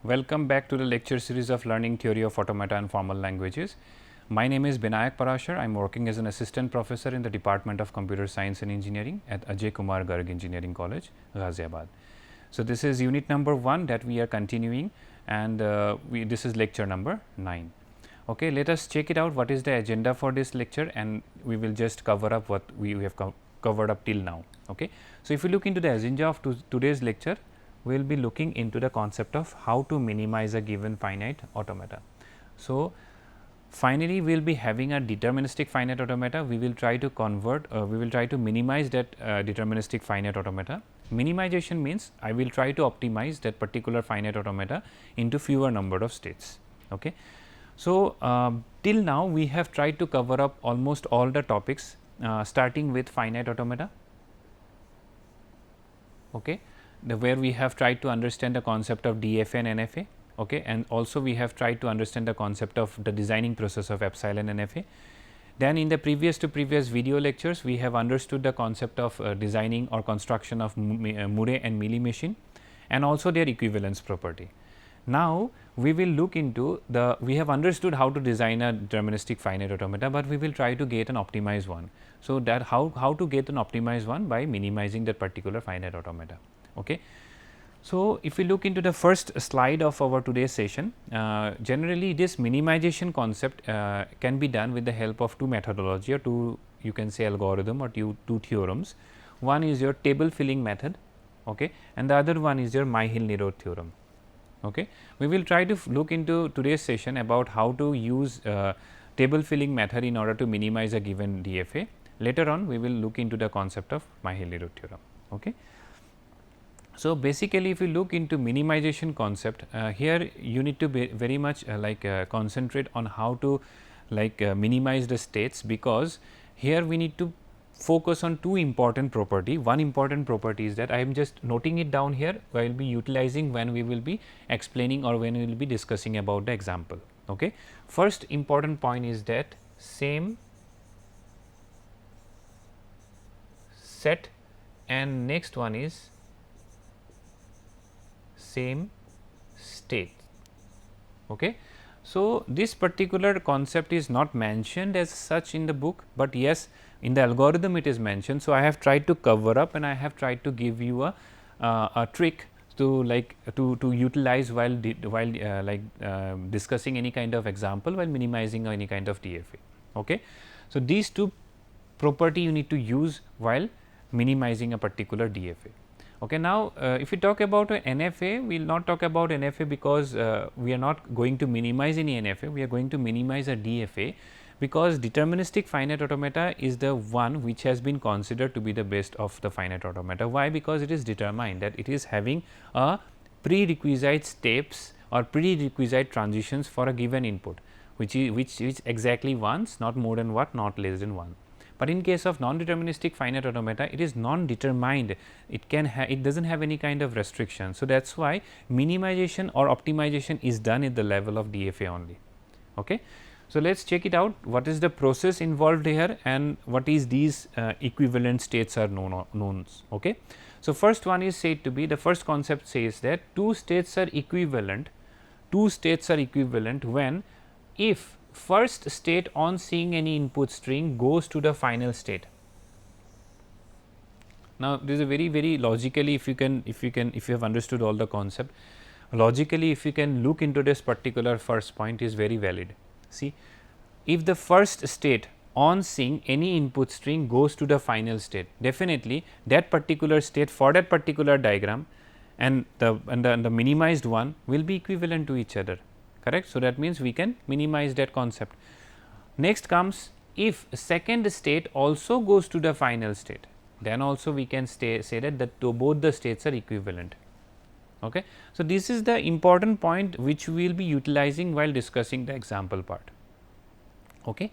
Welcome back to the lecture series of Learning Theory of Automata and Formal Languages. My name is Binayak Parashar. I am working as an assistant professor in the Department of Computer Science and Engineering at Ajay Kumar Garg Engineering College, Ghaziabad. So, this is unit number 1 that we are continuing, and this is lecture number 9. Okay, let us check it out what is the agenda for this lecture, and we will just cover up what we have covered up till now. Okay. So, if you look into the agenda of today's lecture, we will be looking into the concept of how to minimize a given finite automata. So, finally, we will be having a deterministic finite automata. We will try to convert, we will try to minimize that deterministic finite automata. Minimization means I will try to optimize that particular finite automata into fewer number of states. Okay. So, till now we have tried to cover up almost all the topics starting with finite automata. Okay. Where we have tried to understand the concept of DFA and NFA, okay, and also we have tried to understand the concept of the designing process of epsilon and FA. Then in the previous video lectures, we have understood the concept of designing or construction of Murray and Mealy machine and also their equivalence property. Now, we will look into we have understood how to design a deterministic finite automata, but we will try to get an optimized one. So, that how to get an optimized one by minimizing that particular finite automata. Okay. So, if we look into the first slide of our today's session, generally this minimization concept can be done with the help of two methodology or two, you can say, algorithm or two theorems. One is your table filling method, okay, and the other one is your Myhill-Nerode theorem. Okay. We will try to look into today's session about how to use table filling method in order to minimize a given DFA. Later on, we will look into the concept of Myhill-Nerode theorem. Okay. So, basically if you look into minimization concept, here you need to be very much concentrate on how to minimize the states, because here we need to focus on two important property. One important property is that I am just noting it down here, I will be utilizing when we will be explaining or when we will be discussing about the example. Okay. First important point is that same set, and next one is same state. Okay. So, this particular concept is not mentioned as such in the book, but yes, in the algorithm it is mentioned. So, I have tried to cover up and I have tried to give you a trick to to utilize while discussing any kind of example, while minimizing any kind of DFA. Okay. So, these two property you need to use while minimizing a particular DFA. Okay. Now, if we talk about NFA, we will not talk about NFA because we are not going to minimize any NFA, we are going to minimize a DFA, because deterministic finite automata is the one which has been considered to be the best of the finite automata. Why? Because it is determined that it is having a prerequisite steps or prerequisite transitions for a given input, which is exactly once, not more than what, not less than 1. But in case of non-deterministic finite automata, it is non-determined, it does not have any kind of restriction. So, that is why minimization or optimization is done at the level of DFA only. Okay. So, let us check it out, what is the process involved here and what is these equivalent states are known. Okay. So, first one is said to be, the first concept says that two states are equivalent when if first state on seeing any input string goes to the final state. Now, this is a very logically, if you have understood all the concept, logically if you can look into this particular first point is very valid. See, if the first state on seeing any input string goes to the final state, definitely that particular state for that particular diagram and the minimized one will be equivalent to each other. Correct. So, that means we can minimize that concept. Next comes, if second state also goes to the final state, then also we can say that both the states are equivalent. Okay. So, this is the important point which we will be utilizing while discussing the example part. Okay.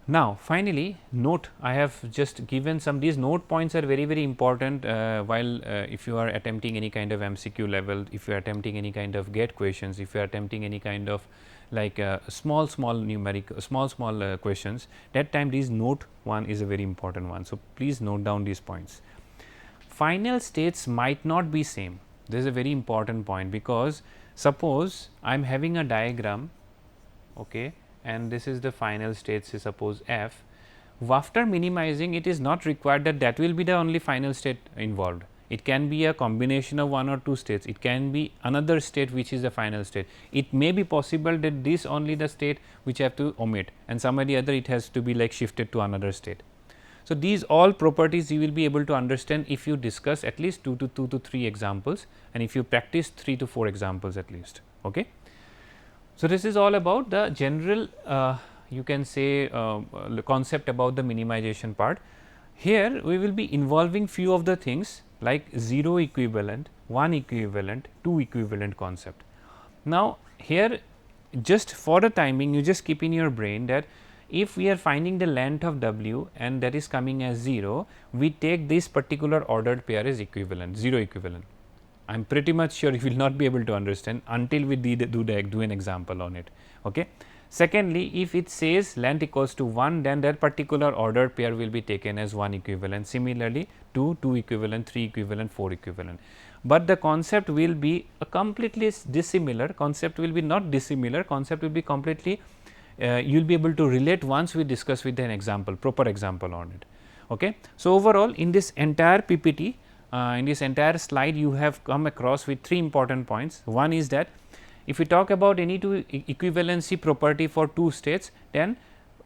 Now, finally, note, I have just given some, these note points are very important while if you are attempting any kind of MCQ level, if you are attempting any kind of GATE questions, if you are attempting any kind of small numeric small questions, that time this note one is a very important one. So, please note down these points. Final states might not be same. This is a very important point, because suppose I am having a diagram, okay, and this is the final state, say suppose f. After minimizing, it is not required that that will be the only final state involved. It can be a combination of one or two states, it can be another state which is the final state. It may be possible that this only the state which I have to omit, and somebody other it has to be like shifted to another state. So, these all properties you will be able to understand if you discuss at least 2 to 3 examples, and if you practice 3 to 4 examples at least. Okay. So, this is all about the general you can say concept about the minimization part. Here we will be involving few of the things like 0 equivalent, 1 equivalent, 2 equivalent concept. Now, here just for the timing, you just keep in your brain that if we are finding the length of w and that is coming as 0, we take this particular ordered pair as equivalent, 0 equivalent. I am pretty much sure you will not be able to understand until we do an example on it. Okay. Secondly, if it says length equals to 1, then that particular ordered pair will be taken as 1 equivalent. Similarly, 2 equivalent, 3 equivalent, 4 equivalent. But the concept will be a completely dissimilar, concept will be not dissimilar, concept will be completely you will be able to relate once we discuss with an example, proper example on it. Okay. So, overall in this entire PPT, in this entire slide you have come across with 3 important points. One is that if we talk about any two equivalency property for 2 states, then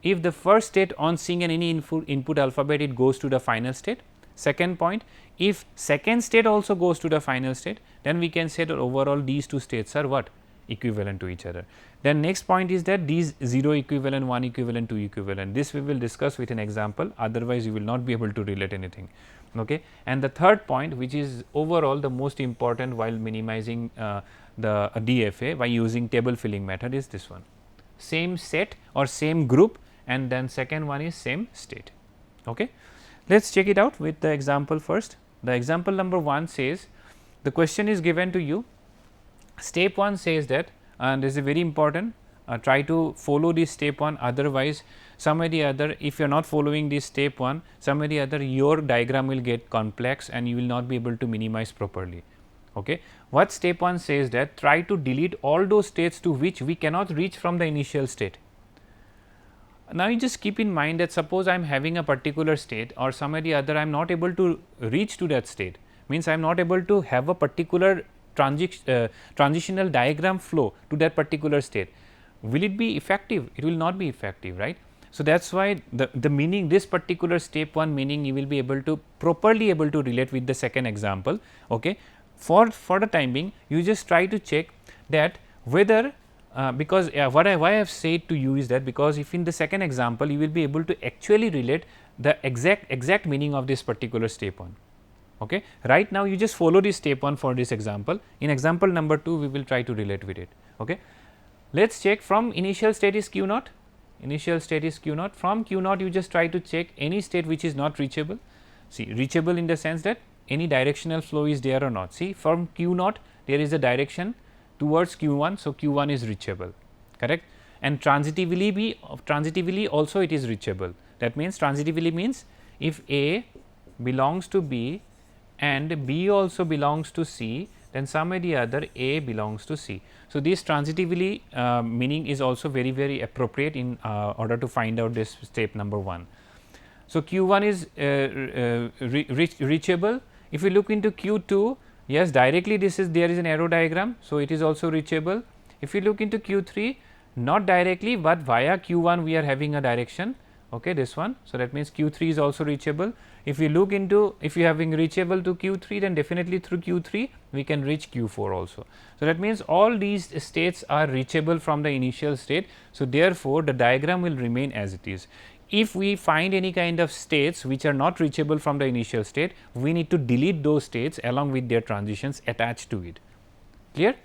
if the first state on seeing an any input alphabet, it goes to the final state. Second point, if second state also goes to the final state, then we can say that overall these 2 states are what? Equivalent to each other. Then next point is that these 0 equivalent, 1 equivalent, 2 equivalent, this we will discuss with an example, otherwise you will not be able to relate anything. Okay. And the third point, which is overall the most important while minimizing the DFA by using table filling method, is this one, same set or same group, and then second one is same state. Okay. Let us check it out with the example first. The example number 1 says, the question is given to you, step 1 says that, and this is very important, try to follow this step 1, otherwise somebody other, if you are not following this step 1, somebody other your diagram will get complex and you will not be able to minimize properly. Okay. What step 1 says that, try to delete all those states to which we cannot reach from the initial state. Now, you just keep in mind that suppose I am having a particular state or somebody other I am not able to reach to that state, means I am not able to have a particular transitional diagram flow to that particular state. Will it be effective? It will not be effective, right. So, that is why the meaning, this particular step 1 meaning you will be able to properly able to relate with the second example. Okay. For the time being, you just try to check that whether because why I have said to you is that, because if in the second example you will be able to actually relate the exact meaning of this particular step 1. Okay. Right now, you just follow this step 1 for this example. In example number 2, we will try to relate with it. Okay. Let us check from initial state is q naught, initial state is q naught. From q naught, you just try to check any state which is not reachable. See, reachable in the sense that any directional flow is there or not. See, from q naught there is a direction towards q1, so q1 is reachable, correct, and transitively also it is reachable. That means transitively means if A belongs to B and B also belongs to C, then somebody other A belongs to C. So, this transitively meaning is also very appropriate in order to find out this step number 1. So, q1 is reachable. If you look into q2, yes, directly there is an arrow diagram, so it is also reachable. If you look into q3, not directly, but via q1 we are having a direction, okay, this one. So, that means q3 is also reachable. If you look into, if you having reachable to q3, then definitely through q3 we can reach q4 also. So, that means all these states are reachable from the initial state. So, therefore, the diagram will remain as it is. If we find any kind of states which are not reachable from the initial state, we need to delete those states along with their transitions attached to it. Clear?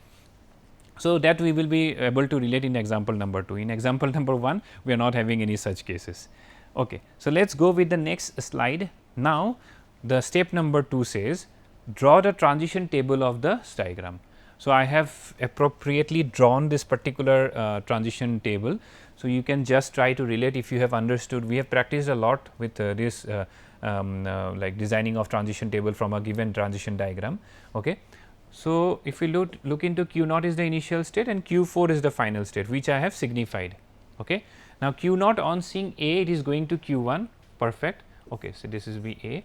So, that we will be able to relate in example number 2. In example number 1, we are not having any such cases. Okay. So, let us go with the next slide. Now, the step number 2 says, draw the transition table of the diagram. So, I have appropriately drawn this particular transition table. So, you can just try to relate if you have understood. We have practiced a lot with this like designing of transition table from a given transition diagram. Okay. So, if we look into q naught is the initial state and q4 is the final state, which I have signified. Okay. Now, q naught on seeing A, it is going to q1, perfect. Okay. So, this is B A,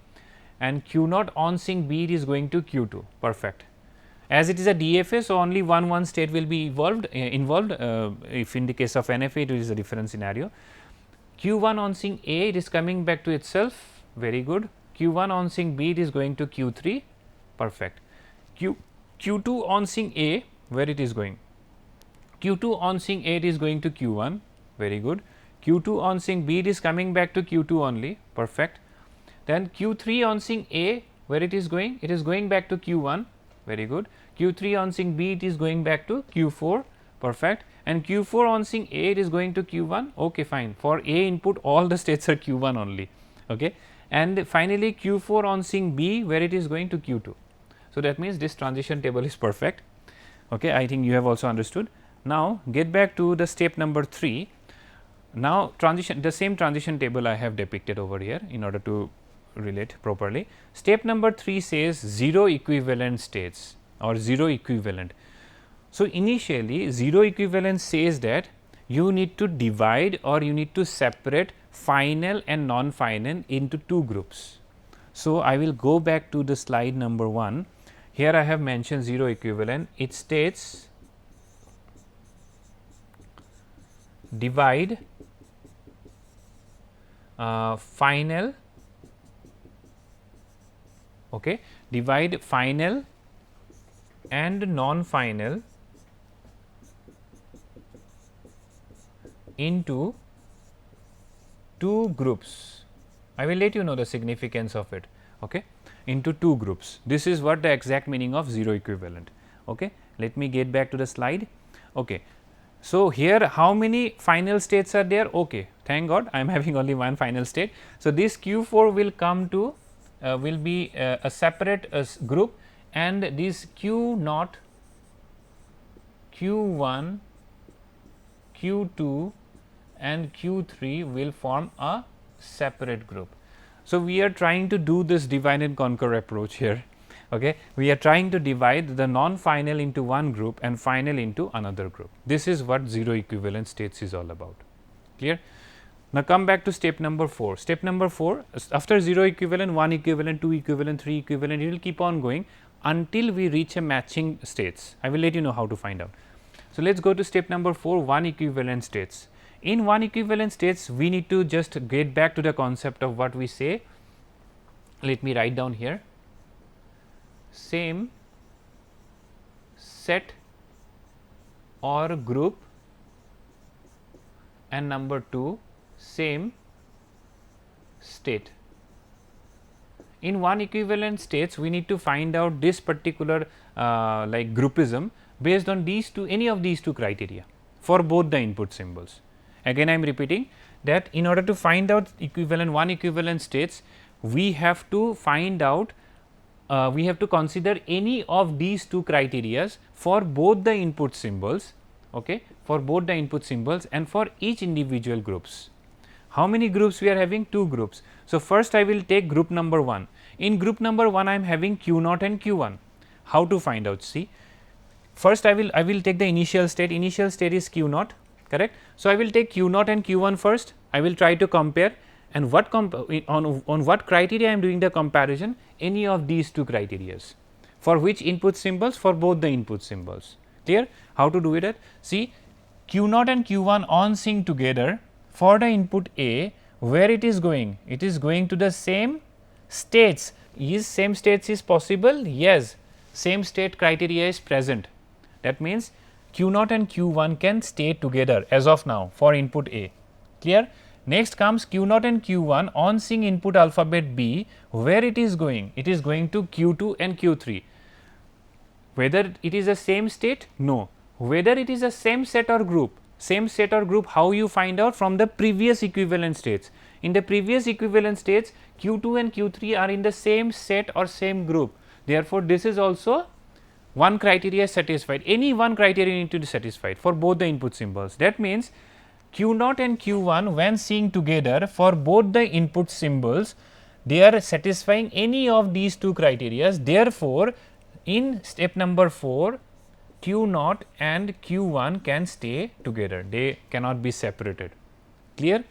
and q naught on seeing B, it is going to q2, perfect. As it is a DFA, so only one state will be involved. If in the case of NFA, it is a different scenario. q1 on seeing A, it is coming back to itself, very good. q1 on seeing B, it is going to q3, perfect. q2 on seeing A, where it is going? q2 on seeing A, it is going to q1, very good. q2 on seeing B, it is coming back to q2 only, perfect. Then q3 on seeing A, where it is going? It is going back to q1, very good. q3 on seeing B, it is going back to q4, perfect. And q4 on seeing A, it is going to q1, okay, fine. For A input, all the states are q1 only, okay. And finally, q4 on seeing B, where it is going to q2. So, that means this transition table is perfect, okay. I think you have also understood. Now, get back to the step number 3. Now, the same transition table I have depicted over here in order to relate properly. Step number 3 says 0 equivalent states or 0 equivalent. So, initially 0 equivalent says that you need to divide or you need to separate final and non-final into 2 groups. So, I will go back to the slide number 1. Here I have mentioned 0 equivalent. It states divide final, okay, divide final and non-final into 2 groups. I will let you know the significance of it, okay, into 2 groups. This is what the exact meaning of 0 equivalent. Okay. Let me get back to the slide. Okay. So, here how many final states are there? Okay, thank God I am having only one final state. So, this q4 will come to will be a separate group, and this q naught, q1, q2 and q3 will form a separate group. So, we are trying to do this divide and conquer approach here. Okay. We are trying to divide the non-final into one group and final into another group. This is what 0 equivalent states is all about. Clear? Now, come back to step number 4. Step number 4, after 0 equivalent, 1 equivalent, 2 equivalent, 3 equivalent, it will keep on going until we reach a matching states. I will let you know how to find out. So, let us go to step number 4, 1 equivalent states. In 1 equivalent states, we need to just get back to the concept of what we say. Let me write down here. Same set or group, and number 2 same state. In 1 equivalent states, we need to find out this particular like groupism based on these two, any of these two criteria for both the input symbols. Again I am repeating that in order to find out equivalent 1 equivalent states, we have to find out we have to consider any of these two criterias for both the input symbols, okay, for both the input symbols and for each individual groups. How many groups we are having? 2 groups. So, first I will take group number 1. In group number 1, I am having q naught and q1. How to find out? See, first I will take the initial state. Initial state is q naught, correct. So, I will take q naught and q1 first. I will try to compare, and what on what criteria I am doing the comparison? Any of these two criterias. For which input symbols? For both the input symbols. Clear? How to do it? See, q naught and q1 on sync together for the input A, where it is going? It is going to the same states. Is same states is possible? Yes, same state criteria is present. That means, q naught and q1 can stay together as of now for input A. Clear? Next comes q naught and q1 on seeing input alphabet B, where it is going? It is going to q2 and q3. Whether it is the same state? No. Whether it is a same set or group? Same set or group, how you find out? From the previous equivalent states. In the previous equivalent states, q2 and q3 are in the same set or same group. Therefore, this is also one criteria satisfied. Any one criteria need to be satisfied for both the input symbols. That means, q naught and q1 when seeing together for both the input symbols, they are satisfying any of these two criteria. Therefore, in step number 4, Q0 and Q1 can stay together, they cannot be separated. Clear?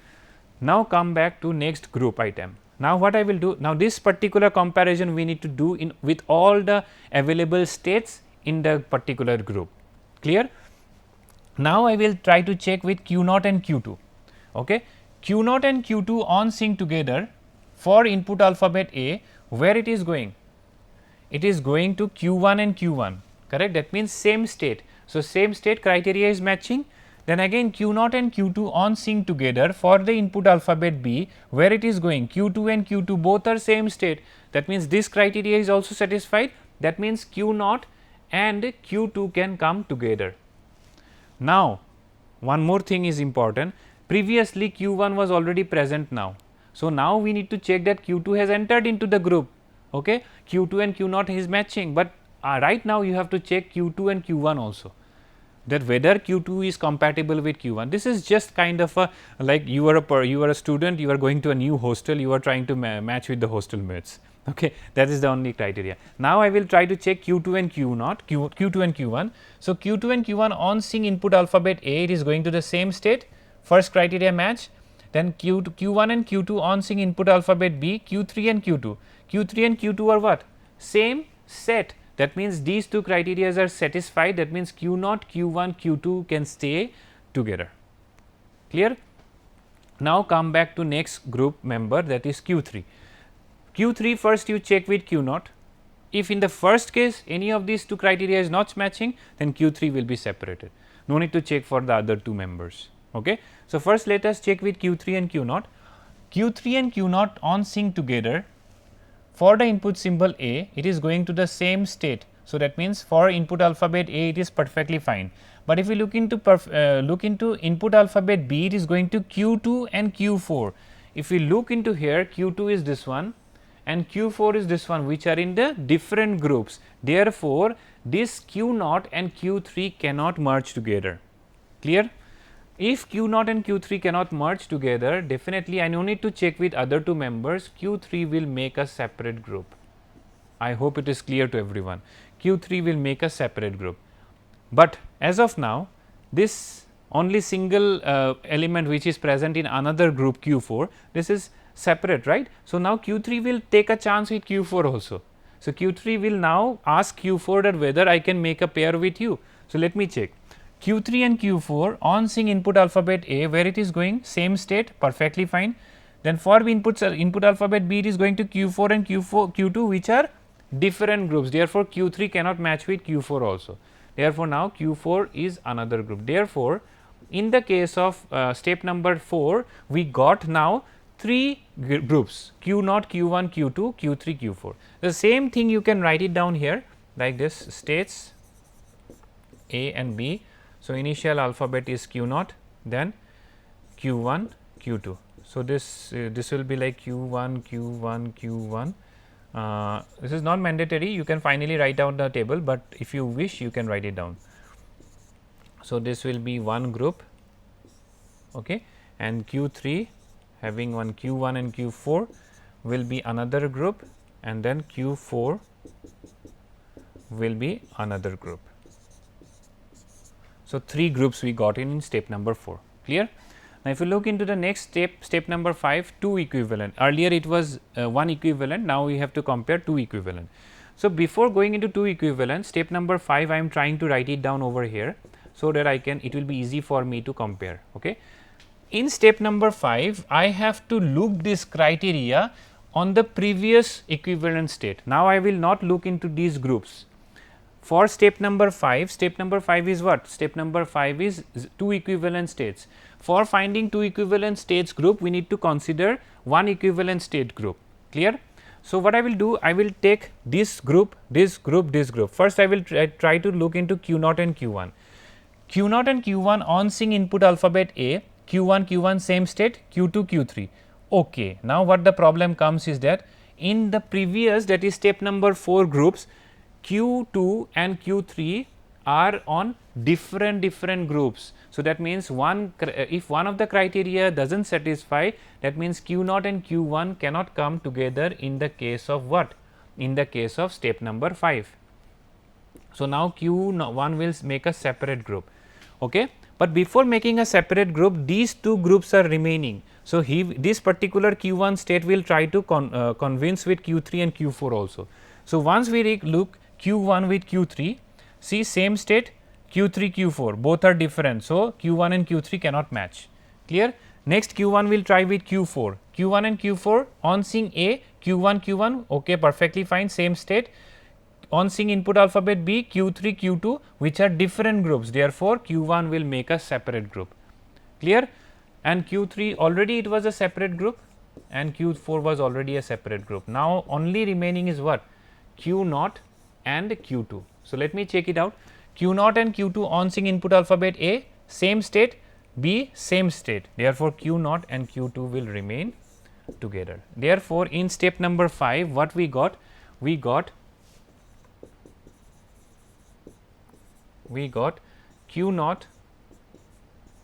Now come back to next group item. Now what I will do, now this particular comparison we need to do in with all the available states in the particular group. Clear? Now I will try to check with Q0 and Q2. Okay? Q0 and Q2 on sync together for input alphabet A, where it is going? It is going to Q1 and Q1, correct? That means same state. So, same state criteria is matching. Then again Q0 and Q2 on sync together for the input alphabet B, where it is going? Q2 and Q2 both are same state. That means this criteria is also satisfied. That means Q0 and Q2 can come together. Now, one more thing is important. Previously Q1 was already present now. So, now we need to check that Q2 has entered into the group. Okay? Q2 and Q0 is matching, but right now you have to check Q2 and Q1 also, that whether Q2 is compatible with Q1. This is just kind of a like you are a student, you are going to a new hostel, you are trying to match with the hostel mates. Okay, that is the only criteria. Now I will try to check Q2 and Q0, Q2 and Q1. So, Q2 and Q1 on sync input alphabet A, it is going to the same state, first criteria match. Then Q1 and Q2 on sync input alphabet B, Q3 and Q2. Q3 and Q2 are what? Same set. That means these two criteria are satisfied. That means Q0, Q1, Q2 can stay together. Clear? Now come back to next group member, that is Q3. Q3 first you check with Q0. If in the first case any of these two criteria is not matching, then Q3 will be separated. No need to check for the other two members. Okay. So, first let us check with Q3 and Q0. Q3 and Q0 on sync together for the input symbol A, it is going to the same state. So, that means for input alphabet A, it is perfectly fine. But if we look into input alphabet B, it is going to Q2 and Q4. If we look into here, Q2 is this one and Q4 is this one, which are in the different groups. Therefore, this Q0 and Q3 cannot merge together. Clear? If Q0 and Q3 cannot merge together, definitely I no need to check with other two members, Q3 will make a separate group. I hope it is clear to everyone. Q3 will make a separate group. But as of now, this only single element which is present in another group Q4, this is separate, right. So, now Q3 will take a chance with Q4 also. So, Q3 will now ask Q4 that whether I can make a pair with you. So, let me check. Q3 and Q4 on sync input alphabet A, where it is going same state, perfectly fine. Then for input alphabet B, it is going to Q4 and Q2, which are different groups. Therefore, Q3 cannot match with Q4 also. Therefore, now Q4 is another group. Therefore, in the case of step number 4, we got now 3 groups Q0, Q1, Q2, Q3, Q4. The same thing you can write it down here like this, states A and B. So, initial alphabet is Q0, then Q1, Q2. So, this will be like Q1, Q1, Q1. This is not mandatory, you can finally write down the table, but if you wish you can write it down. So, this will be one group, okay, and Q3 having one Q1 and Q4 will be another group, and then Q4 will be another group. So, 3 groups we got in step number 4, clear. Now, if you look into the next step, step number 5, 2 equivalent. Earlier it was 1 equivalent, now we have to compare 2 equivalent. So, before going into 2 equivalent, step number 5 I am trying to write it down over here, so that it will be easy for me to compare. Okay. In step number 5, I have to look this criteria on the previous equivalent state. Now, I will not look into these groups. For step number 5 is what? Step number 5 is 2 equivalent states. For finding 2 equivalent states group, we need to consider 1 equivalent state group, clear. So, what I will do? I will take this group, this group, this group. First, I will try to look into Q0 and Q1. Q0 and Q1 on sync input alphabet A, Q1, Q1 same state, Q2, Q3. Okay. Now, what the problem comes is that in the previous, that is step number 4 groups, Q2 and Q3 are on different groups. So, that means if one of the criteria does not satisfy, that means Q0 and Q1 cannot come together in the case of what? In the case of step number 5. So, now Q1 will make a separate group, okay. But before making a separate group, these two groups are remaining. So, this particular Q1 state will try to convince with Q3 and Q4 also. So, once we look Q1 with Q3, see same state Q3 Q4 both are different. So, Q1 and Q3 cannot match, clear. Next Q1 will try with Q4, Q1 and Q4 on seeing A, Q1 okay, perfectly fine, same state. On seeing input alphabet B, Q3 Q2 which are different groups, therefore, Q1 will make a separate group, clear. And Q3 already it was a separate group and Q4 was already a separate group. Now, only remaining is what? Q0 and Q2. So, let me check it out. Q0 and Q2 on seeing input alphabet A, same state, B, same state, therefore, Q0 and Q2 will remain together. Therefore, in step number 5 what we got? We got Q0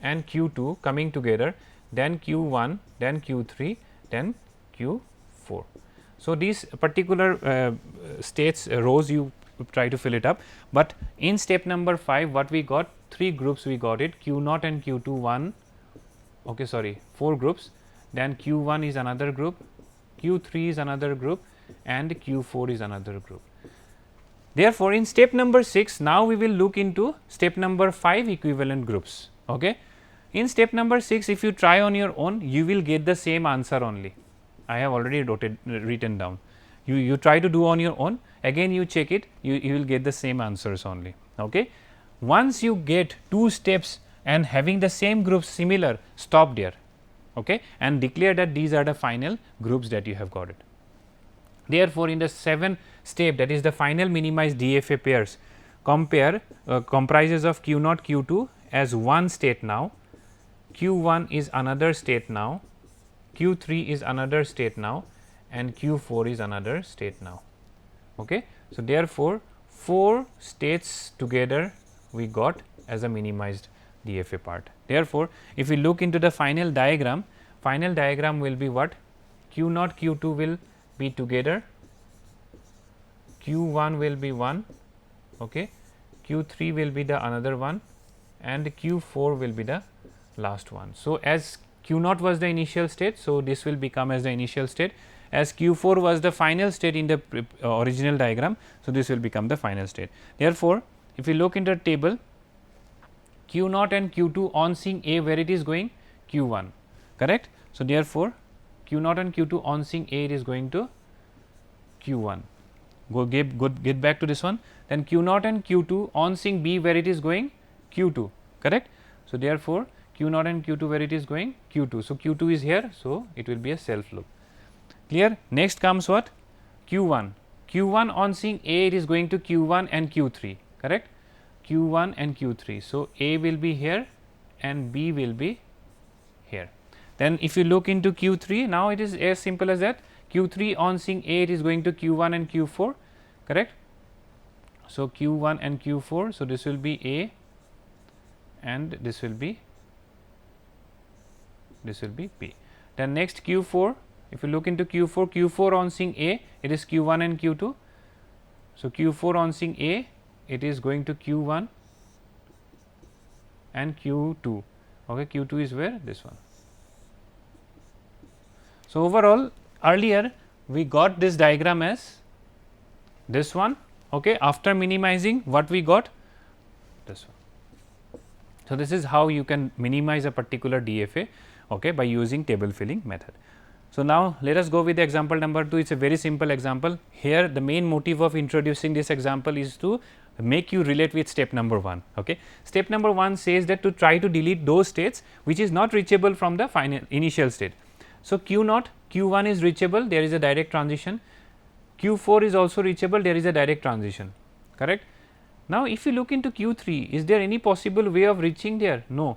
and Q2 coming together, then Q1, then Q3, then Q4. So, these particular states rows you try to fill it up, but in step number 5 what we got? 3 groups we got it, Q0 and Q2 1, okay, sorry, 4 groups, then Q1 is another group, Q3 is another group and Q4 is another group. Therefore, in step number 6 now we will look into step number 5 equivalent groups, okay. In step number 6 if you try on your own you will get the same answer only. I have already written down. You try to do on your own, again you check it, you will get the same answers only, okay. Once you get 2 steps and having the same groups similar, stop there, okay, and declare that these are the final groups that you have got it. Therefore, in the 7th step, that is the final minimized DFA pairs, comprises of Q0 Q2 as one state now, Q1 is another state now, Q3 is another state now and Q4 is another state now, okay. So, therefore, 4 states together we got as a minimized DFA part. Therefore, if we look into the final diagram will be what? Q0 Q2 will be together, Q1 will be 1, okay, Q3 will be the another one and Q4 will be the last one. So, as Q0 was the initial state, so this will become as the initial state, as Q4 was the final state in the original diagram. So, this will become the final state. Therefore, if we look into the table, Q0 and Q2 on seeing A, where it is going? Q1, correct. So, therefore, Q0 and Q2 on seeing A, it is going to Q1. Get back to this one. Then Q0 and Q2 on seeing B, where it is going? Q2, correct. So, therefore, Q0 and Q2 where it is going? Q2. So, Q2 is here. So, it will be a self loop, clear. Next comes what? Q1. Q1 on seeing A, it is going to Q1 and Q3, correct. Q1 and Q3. So, A will be here and B will be here. Then if you look into Q3, now it is as simple as that. Q3 on seeing A, it is going to Q1 and Q4, correct. So, Q1 and Q4. So, this will be A and this will be B. Then next Q4, if you look into Q4, Q4 on seeing A, it is Q1 and Q2. So, Q4 on seeing A, it is going to Q1 and Q2, okay. Q2 is where? This one. So, overall earlier we got this diagram as this one, okay. After minimizing, what we got? This one. So, this is how you can minimize a particular DFA, okay, by using table filling method. So, now let us go with the example number 2. It is a very simple example. Here the main motive of introducing this example is to make you relate with step number 1. Okay. Step number 1 says that to try to delete those states which is not reachable from the final initial state. So, Q0, Q1 is reachable, there is a direct transition, Q4 is also reachable, there is a direct transition, correct. Now, if you look into Q3, is there any possible way of reaching there? No.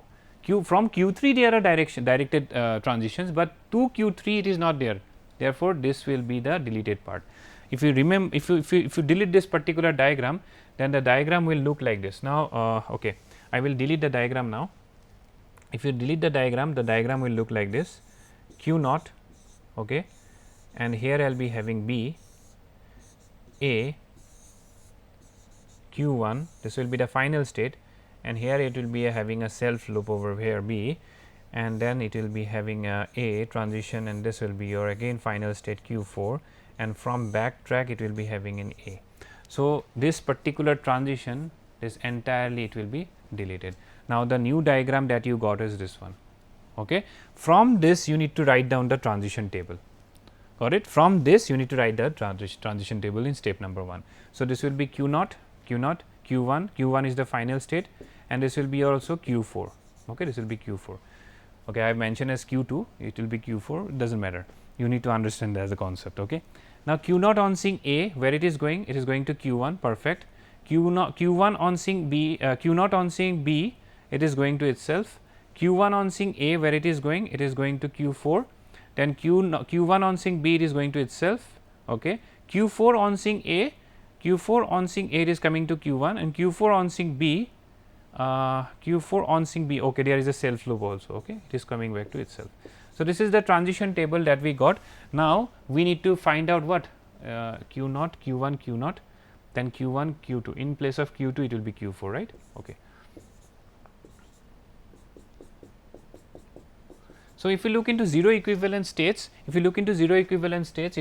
From Q3 there are directed transitions, but to Q3 it is not there. Therefore, this will be the deleted part. If you remember, if you delete this particular diagram, then the diagram will look like this. Now, okay, I will delete the diagram now. If you delete the diagram will look like this: Q0, okay, and here I will be having B, A, Q1, this will be the final state, and here it will be having a self loop over here B, and then it will be having a transition, and this will be your again final state Q4, and from backtrack it will be having an A. So, this particular transition, this entirely it will be deleted. Now, the new diagram that you got is this one. Okay. From this you need to write down the transition table, got it. From this you need to write the transition table in step number 1. So, this will be Q naught, Q1, Q1 is the final state, and this will be also Q4. Okay. This will be Q4. Okay, I have mentioned as Q2, it will be Q4, it does not matter, you need to understand that as a concept. Okay. Now, Q naught on sync A, where it is going? It is going to Q1, perfect. Q1 on sync B, Q naught on sync B, it is going to itself. Q1 on sync A, where it is going? It is going to Q4. Then Q1 on sync B, it is going to itself. Okay. Q4 on sync A, Q4 on sync A, it is coming to Q1, and Q4 on sync B, Q4 on sync B, okay, there is a self loop also, okay, it is coming back to itself. So, this is the transition table that we got. Now, we need to find out what Q naught, Q1, Q naught, then Q1, Q2, in place of Q2 it will be Q4, right. Okay. So, if you look into 0 equivalent states, it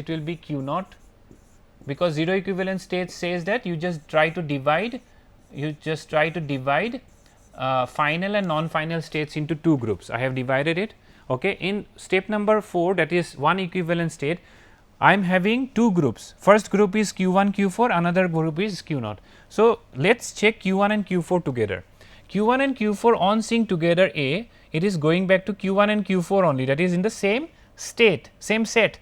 will be Q naught, because 0 equivalent state says that you just try to divide final and non-final states into 2 groups. I have divided it. Okay. In step number 4, that is 1 equivalent state, I am having 2 groups. First group is Q1, Q4, another group is Q naught. So, let us check Q1 and Q4 together. Q1 and Q4 on sync together A, it is going back to Q1 and Q4 only, that is in the same state, same set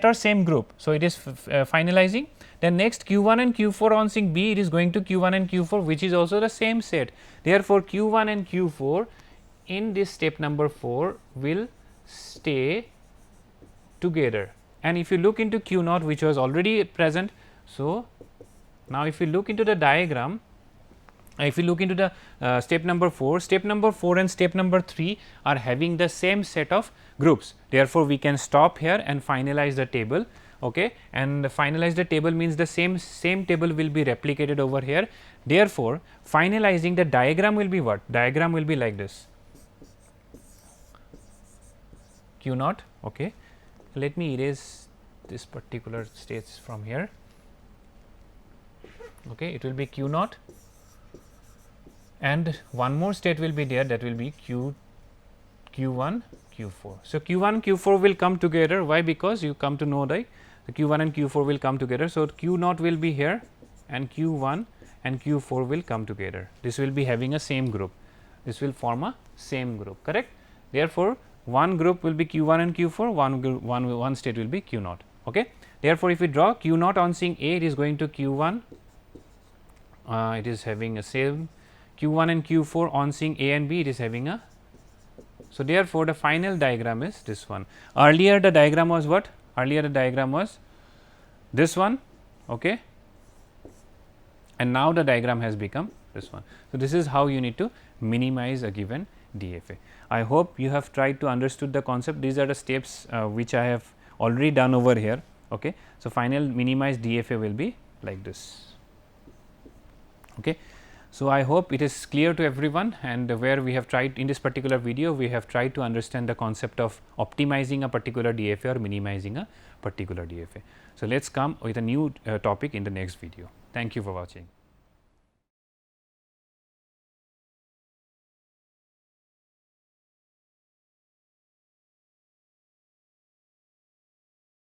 or same group. So, it is finalizing. Then next Q1 and Q4 on sync B, it is going to Q1 and Q4, which is also the same set. Therefore, Q1 and Q4 in this step number 4 will stay together. And if you look into Q naught, which was already present. So, now if you look into the diagram, if you look into the step number 4 and step number 3 are having the same set of groups. Therefore, we can stop here and finalize the table. Okay, and finalize the table means the same table will be replicated over here. Therefore, finalizing the diagram will be what? Diagram will be like this. Q naught. Okay, let me erase this particular states from here. Okay, it will be Q naught, and one more state will be there, that will be Q1, Q4. So, Q1, Q4 will come together. Why? Because you come to know the Q1 and Q4 will come together. So, Q naught will be here, and Q1 and Q4 will come together. This will be having a same group. This will form a same group, correct. Therefore, one group will be Q1 and Q4, one state will be Q naught. Okay. Therefore, if we draw Q naught on sync A, it is going to Q1, it is having a same. Q1 and Q4 on sync A and B, it is having a. So, therefore, the final diagram is this one. Earlier the diagram was what? Earlier the diagram was this one, okay, and now the diagram has become this one. So, this is how you need to minimize a given DFA. I hope you have tried to understood the concept. These are the steps which I have already done over here. Okay. So, final minimized DFA will be like this. Okay. So, I hope it is clear to everyone, and where we have tried in this particular video, we have tried to understand the concept of optimizing a particular DFA or minimizing a particular DFA. So, let us come with a new topic in the next video. Thank you for watching.